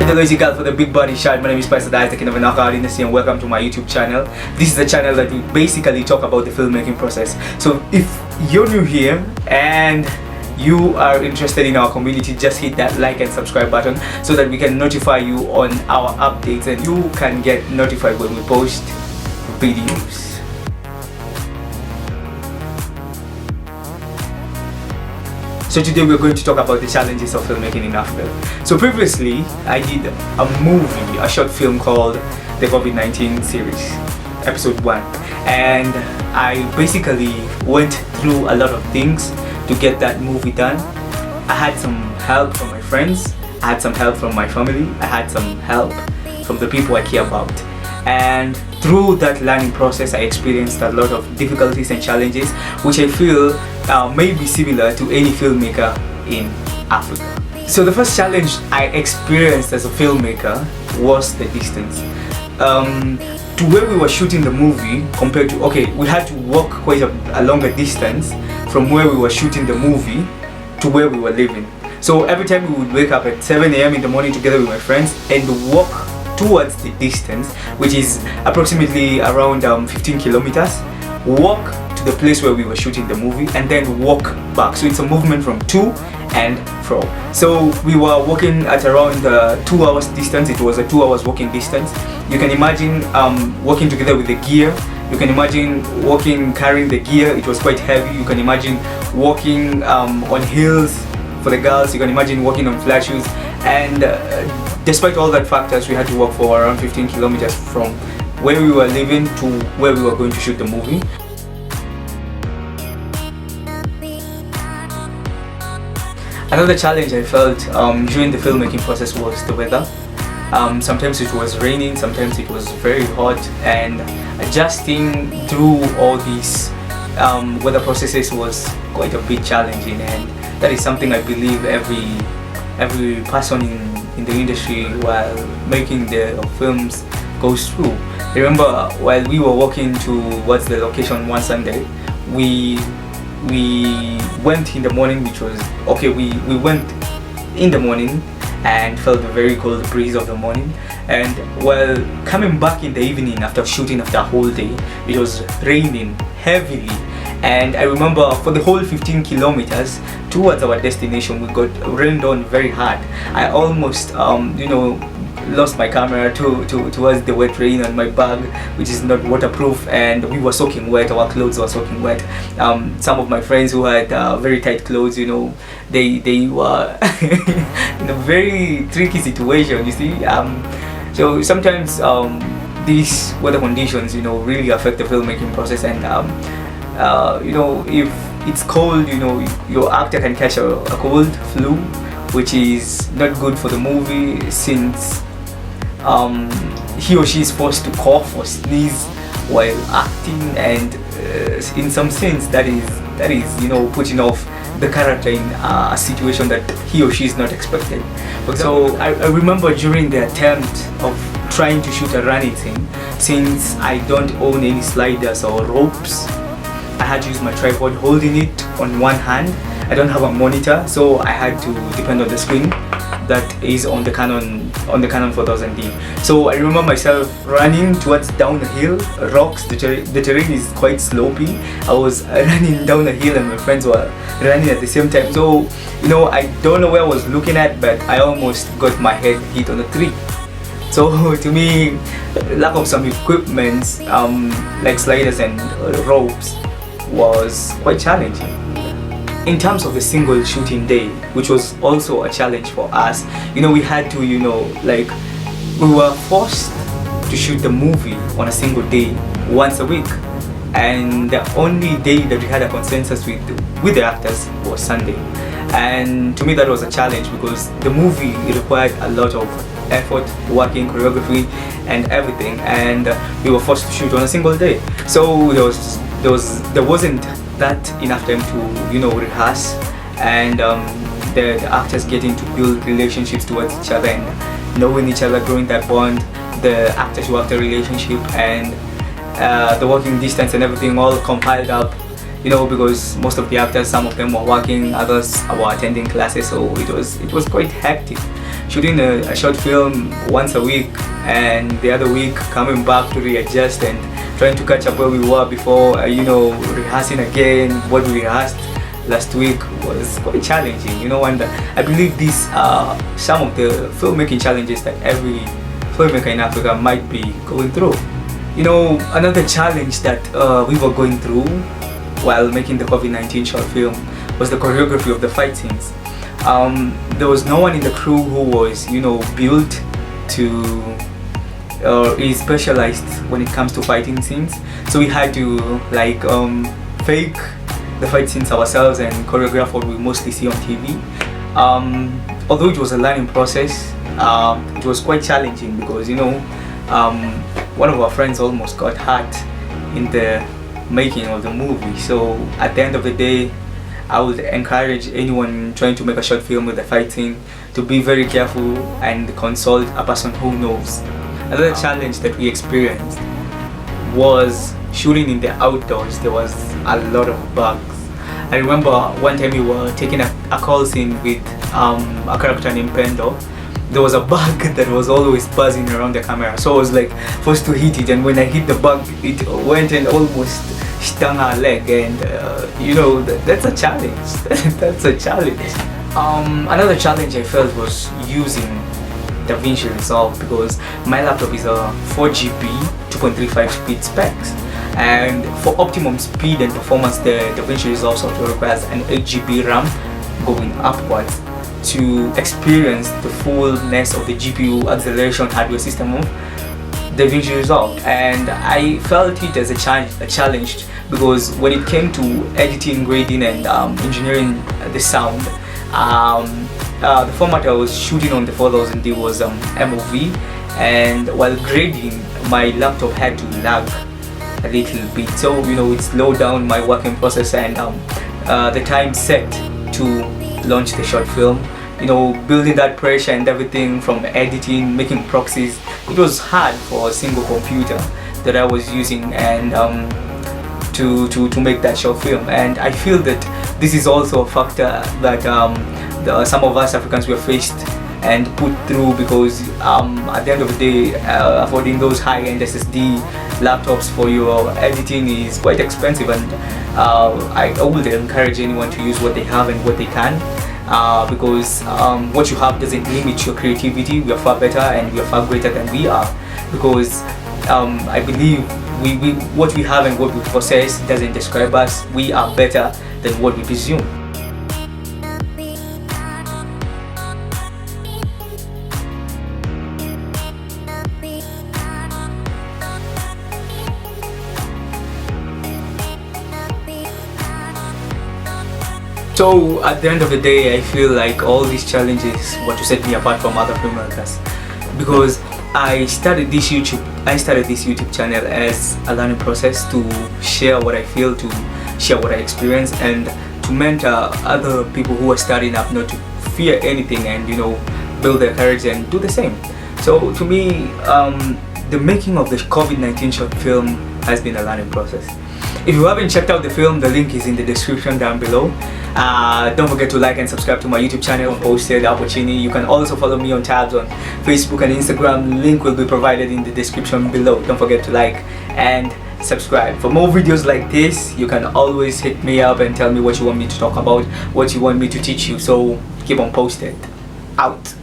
the logical for the big body shot. My name is Pastor Dice, the king of an dynasty, and welcome to my YouTube channel. This is a channel that we basically talk about the filmmaking process. So if you're new here and you are interested in our community, just hit that like and subscribe button so that we can notify you on our updates and you can get notified when we post videos. So today we're going to talk about the challenges of filmmaking in Africa. So previously I did a movie, a short film called the COVID-19 series, episode 1, and I basically went through a lot of things to get that movie done. I had some help from my friends, I had some help from my family, I had some help from the people I care about. And through that learning process, I experienced a lot of difficulties and challenges, which I feel may be similar to any filmmaker in Africa. So the first challenge I experienced as a filmmaker was the distance. To where we were shooting the movie compared to, we had to walk quite a longer distance from where we were shooting the movie to where we were living. So every time we would wake up at 7 a.m. in the morning together with my friends and walk towards the distance, which is approximately around 15 kilometers, walk to the place where we were shooting the movie and then walk back. So it's a movement from to and fro. So we were walking at around 2 hours distance. It was a 2 hours walking distance. You can imagine walking together with the gear. You can imagine walking carrying the gear. It was quite heavy. You can imagine walking on hills for the girls. You can imagine walking on flat shoes, and despite all that factors, we had to walk for around 15 kilometers from where we were living to where we were going to shoot the movie. Another challenge I felt during the filmmaking process was the weather. Sometimes it was raining, sometimes it was very hot, and adjusting through all these weather processes was quite a bit challenging, and that is something I believe every person in the industry while making the films goes through. I remember while we were walking towards the location one Sunday, we went in the morning, which was we went in the morning and felt the very cold breeze of the morning, and while coming back in the evening after shooting after a whole day, it was raining heavily. And I remember for the whole 15 kilometers towards our destination, we got rained on very hard. I almost lost my camera towards the wet rain on my bag, which is not waterproof, and we were soaking wet. Our clothes were soaking wet. Some of my friends who had very tight clothes, they were in a very tricky situation, you see. So sometimes these weather conditions really affect the filmmaking process, and if it's cold, your actor can catch a cold, flu, which is not good for the movie, since he or she is forced to cough or sneeze while acting, and in some sense that is putting off the character in a situation that he or she is not expected. So I remember during the attempt of trying to shoot a running scene, since I don't own any sliders or ropes, I had to use my tripod holding it on one hand. I don't have a monitor, so I had to depend on the screen that is on the Canon 4000D. So I remember myself running towards down the hill, rocks. The terrain is quite slopey. I was running down the hill and my friends were running at the same time. So I don't know where I was looking at, but I almost got my head hit on a tree. So to me, lack of some equipment like sliders and ropes was quite challenging. In terms of a single shooting day, which was also a challenge for us, we had to, we were forced to shoot the movie on a single day once a week, and the only day that we had a consensus with the actors was Sunday. And to me that was a challenge because the movie required a lot of effort, working, choreography and everything, and we were forced to shoot on a single day. So there wasn't that enough time to rehearse, and the actors getting to build relationships towards each other and knowing each other, growing that bond, the actor to actor relationship, and the working distance and everything all compiled up, because most of the actors, some of them were working, others were attending classes, so it was quite hectic. shooting a short film once a week, and the other week coming back to readjust and trying to catch up where we were before, rehearsing again what we rehearsed last week was quite challenging, and I believe these are some of the filmmaking challenges that every filmmaker in Africa might be going through. Another challenge that we were going through while making the COVID-19 short film was the choreography of the fight scenes. There was no one in the crew who was, built to is specialized when it comes to fighting scenes. So we had to fake the fight scenes ourselves and choreograph what we mostly see on TV. Although it was a learning process, it was quite challenging because one of our friends almost got hurt in the making of the movie. So at the end of the day, I would encourage anyone trying to make a short film with a fight scene to be very careful and consult a person who knows. Another challenge that we experienced was shooting in the outdoors. There was a lot of bugs. I remember one time we were taking a call scene with a character named Pendo. There was a bug that was always buzzing around the camera, so I was forced to hit it, and when I hit the bug, it went and almost stung our leg, and that's a challenge. That's a challenge. Another challenge I felt was using DaVinci Resolve, because my laptop is a 4GB 2.35 speed specs, and for optimum speed and performance, the DaVinci Resolve software requires an 8GB RAM going upwards to experience the fullness of the GPU acceleration hardware system of DaVinci Resolve. And I felt it as a challenge because when it came to editing, grading, and engineering the sound, the format I was shooting on the 4000D was MOV, and while grading, my laptop had to lag a little bit, so it slowed down my working process and the time set to launch the short film. Building that pressure and everything from editing, making proxies, it was hard for a single computer that I was using, and to make that short film. And I feel that this is also a factor that some of us Africans were faced and put through, because at the end of the day, affording those high-end SSD laptops for your editing is quite expensive, and I would encourage anyone to use what they have and what they can, because what you have doesn't limit your creativity. We are far better and we are far greater than we are, because I believe what we have and what we possess doesn't describe us. We are better than what we presume. So at the end of the day, I feel like all these challenges were to set me apart from other filmmakers, because I started this YouTube channel as a learning process to share what I feel, to share what I experience, and to mentor other people who are starting up not to fear anything and build their courage and do the same. So to me, the making of the COVID-19 short film has been a learning process. If you haven't checked out the film, the link is in the description down below. Don't forget to like and subscribe to my YouTube channel, Posted Opportunity. You can also follow me on tabs on Facebook and Instagram. Link will be provided in the description below. Don't forget to like and subscribe. For more videos like this, you can always hit me up and tell me what you want me to talk about, what you want me to teach you. So keep on posted. Out.